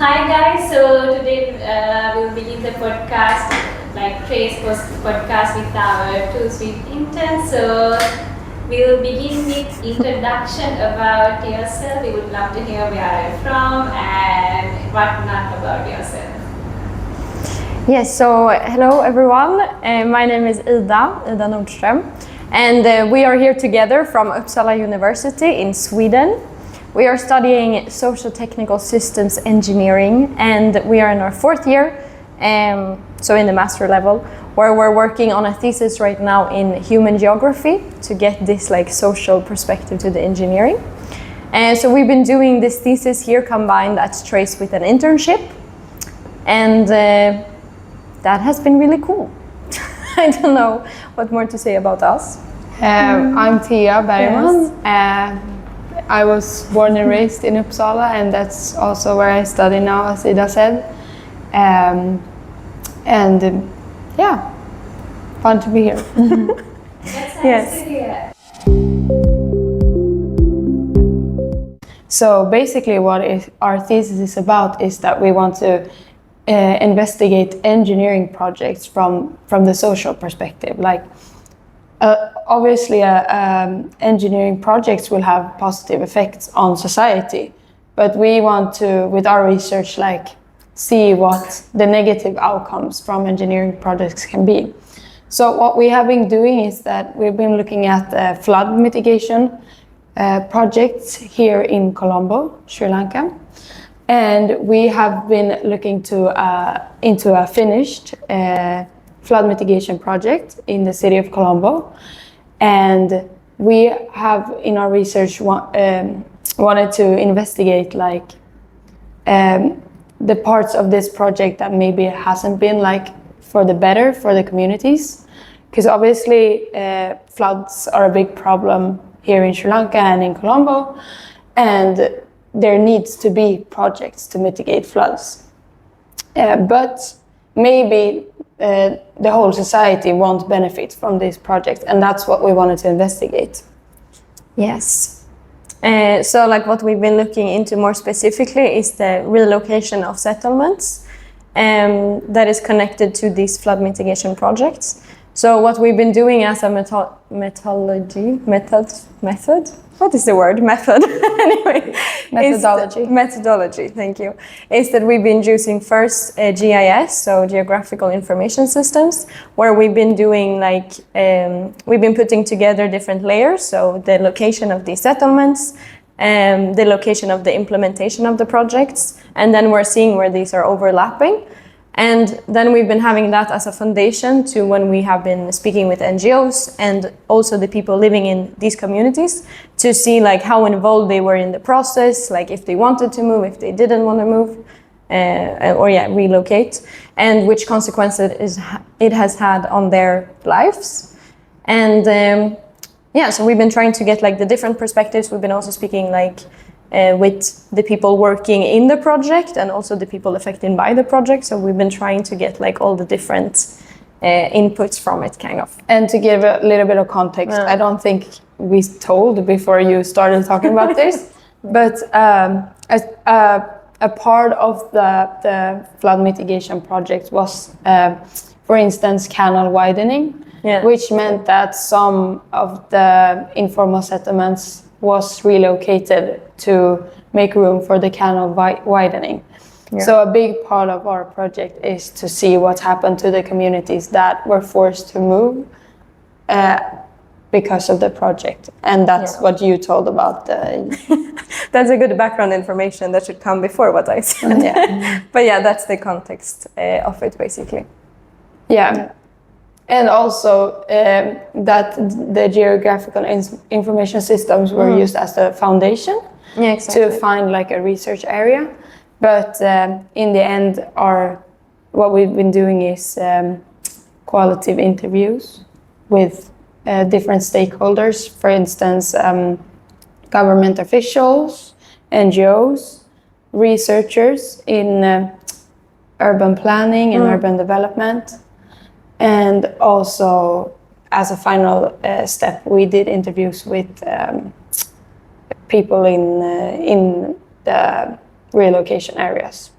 Hi guys, so today we'll begin the podcast, like Trace podcast with our two sweet interns. So we'll begin with introduction about yourself. We would love to hear where you're from and whatnot about yourself. Yes, so hello everyone. My name is Ida Nordström, and we are here together from Uppsala University in Sweden. We are studying Sociotechnical Systems Engineering, and we are in our fourth year, so in the master level, where we're working on a thesis right now in human geography to get this like social perspective to the engineering. And so we've been doing this thesis here combined at Trace with an internship, and that has been really cool. I don't know what more to say about us. I'm Thea Bergman. Yes. I was born and raised in Uppsala, and that's also where I study now, as Ida said. Yeah, fun to be here. That's nice to hear. So basically what our thesis is about is that we want to investigate engineering projects from the social perspective. Like, obviously, engineering projects will have positive effects on society, but we want to, with our research, like see what the negative outcomes from engineering projects can be. So what we have been doing is that we've been looking at flood mitigation projects here in Colombo, Sri Lanka, and we have been looking into a finished flood mitigation project in the city of Colombo, and we have in our research wanted to investigate like the parts of this project that maybe hasn't been like for the better for the communities, because obviously floods are a big problem here in Sri Lanka and in Colombo, and there needs to be projects to mitigate floods, but maybe the whole society won't benefit from these projects, and that's what we wanted to investigate. Yes. So like what we've been looking into more specifically is the relocation of settlements that is connected to these flood mitigation projects. So what we've been doing as a method, what is the word? Method. Anyway. Methodology, thank you. Is that we've been using first GIS, so Geographical Information Systems, where we've been doing like, we've been putting together different layers, so the location of these settlements, the location of the implementation of the projects, and then we're seeing where these are overlapping. And then we've been having that as a foundation to when we have been speaking with NGOs and also the people living in these communities to see like how involved they were in the process, like if they wanted to move, if they didn't want to move, relocate, and which consequences it has had on their lives. And so we've been trying to get like the different perspectives. We've been also speaking like with the people working in the project and also the people affected by the project. So we've been trying to get like all the different inputs from it, kind of. And to give a little bit of context, I don't think we told before you started talking about this, but a part of the flood mitigation project was, for instance, canal widening, which meant that some of the informal settlements was relocated to make room for the canal widening. Yeah. So a big part of our project is to see what happened to the communities that were forced to move because of the project. And that's what you told about. That's a good background information that should come before what I said. Yeah. But yeah, that's the context of it, basically. Yeah. And also that the geographical information systems were used as the foundation to find like a research area. But in the end, what we've been doing is qualitative interviews with different stakeholders, for instance, government officials, NGOs, researchers in urban planning and urban development. And also, as a final step, we did interviews with people in the relocation areas.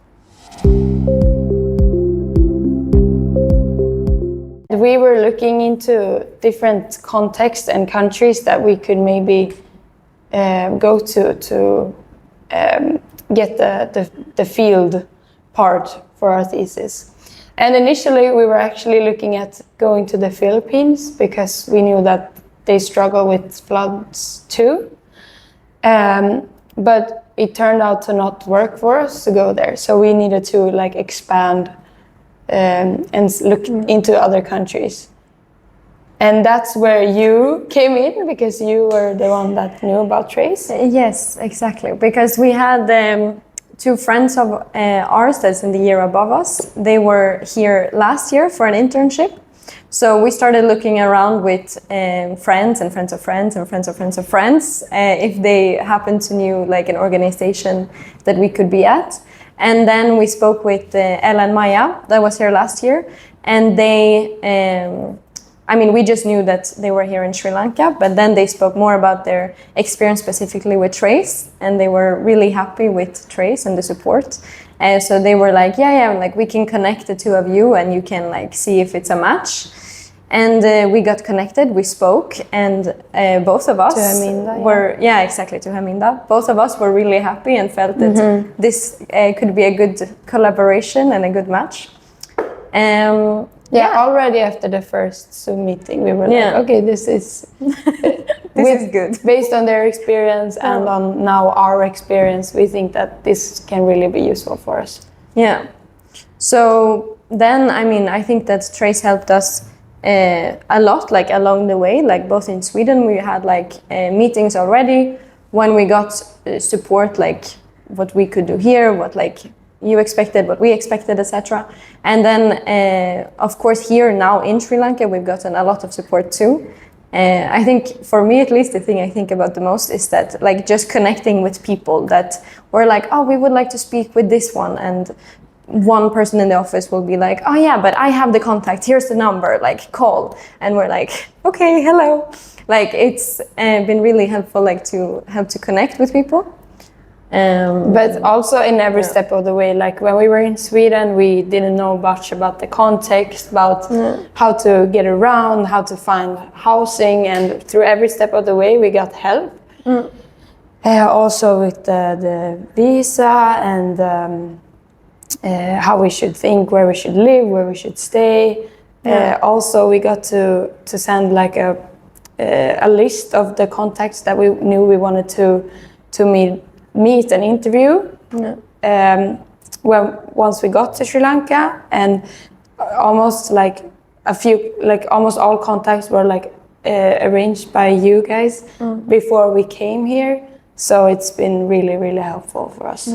We were looking into different contexts and countries that we could maybe go to get the field part for our thesis. And initially we were actually looking at going to the Philippines because we knew that they struggle with floods too. But it turned out to not work for us to go there. So we needed to like expand and look into other countries. And that's where you came in, because you were the one that knew about Trace. Yes, exactly. Because we had two friends of ours that's in the year above us. They were here last year for an internship. So we started looking around with friends and friends of friends and friends of friends of friends if they happened to know like an organization that we could be at. And then we spoke with Ella and Maya that was here last year, and they we just knew that they were here in Sri Lanka, but then they spoke more about their experience specifically with Trace, and they were really happy with Trace and the support. So they were like, like we can connect the two of you and you can like see if it's a match. And we got connected, we spoke, and both of us to Haminda, were, to Haminda. Both of us were really happy and felt that this could be a good collaboration and a good match. Already after the first Zoom meeting, we were like, okay, this is this is good. Based on their experience and on now our experience, we think that this can really be useful for us. Yeah. So then, I think that Trace helped us a lot, like along the way, like both in Sweden, we had like meetings already when we got support, like what we could do here, what like you expected, what we expected, etc. And then, of course, here now in Sri Lanka, we've gotten a lot of support too. I think for me, at least, the thing I think about the most is that like just connecting with people that were like, oh, we would like to speak with this one, and one person in the office will be like, oh yeah, but I have the contact, here's the number, like call. And we're like, okay, hello. Like it's been really helpful, like to help to connect with people. But also in every step of the way, like when we were in Sweden, we didn't know much about the context, about how to get around, how to find housing, and through every step of the way we got help. Also with the visa and how we should think, where we should live, where we should stay. Also we got to send like a list of the contacts that we knew we wanted to meet and interview. Once we got to Sri Lanka, and almost like almost all contacts were like arranged by you guys before we came here. So it's been really, really helpful for us.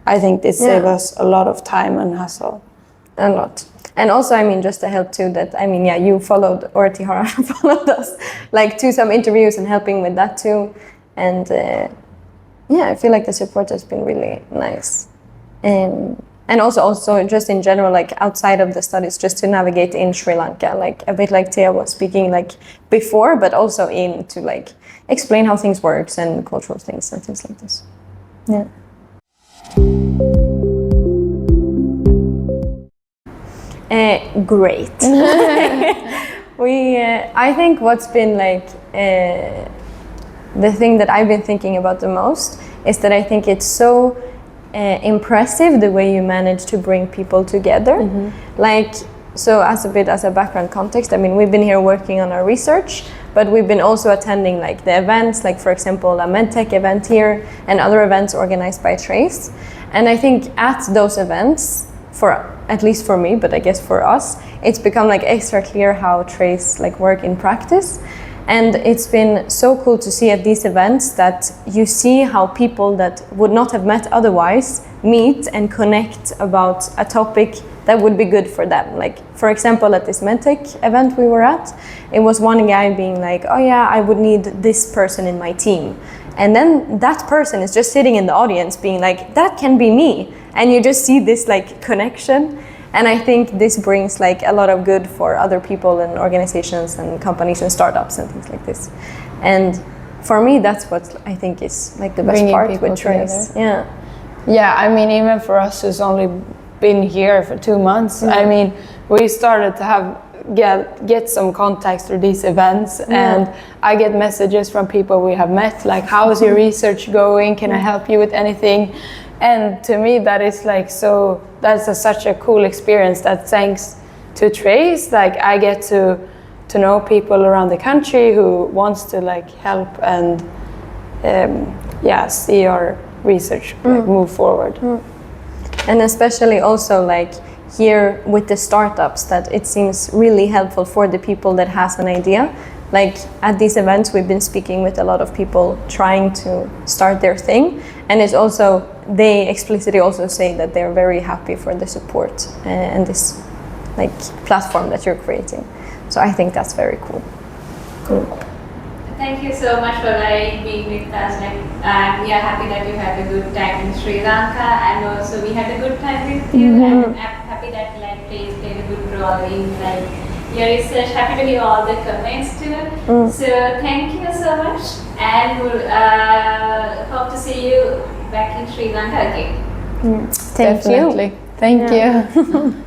I think this saved us a lot of time and hassle. A lot. And also, just to help too, that, you followed, or Tihara followed us, like to some interviews and helping with that too. And I feel like the support has been really nice. And also just in general, like outside of the studies, just to navigate in Sri Lanka, like a bit like Thea was speaking like before, but also in to like explain how things works and cultural things and things like this. Yeah. Great. I think what's been like the thing that I've been thinking about the most is that I think it's so impressive the way you manage to bring people together. Like, so as a background context, we've been here working on our research, but we've been also attending like the events, like for example a medtech event here and other events organized by Trace. And I think at those events, at least for me, but I guess for us, it's become like extra clear how Trace like work in practice. And it's been so cool to see at these events that you see how people that would not have met otherwise meet and connect about a topic that would be good for them. Like, for example, at this medtech event we were at, it was one guy being like, oh yeah, I would need this person in my team. And then that person is just sitting in the audience being like, that can be me. And you just see this like connection. And I think this brings like a lot of good for other people and organizations and companies and startups and things like this. And for me, that's what I think is like the best part with Trace. Yeah, even for us who's only been here for 2 months. I mean, we started to get some contacts through these events, and I get messages from people we have met, like, how is your research going? Can I help you with anything? And to me, that is like such a cool experience, that thanks to Trace, like, I get to know people around the country who wants to like help and see our research move forward. And especially also like here with the startups, that it seems really helpful for the people that has an idea. Like at these events, we've been speaking with a lot of people trying to start their thing, and it's also, they explicitly also say that they're very happy for the support and this like platform that you're creating. So I think that's very cool. Thank you so much for being with us. We are happy that you had a good time in Sri Lanka, and also we had a good time with you. And I'm happy that Trace played a good role in your research. Happy to hear all the comments too. So thank you so much, and we'll hope to see you back in Sri Lanka again. Thank you. Definitely. Thank you.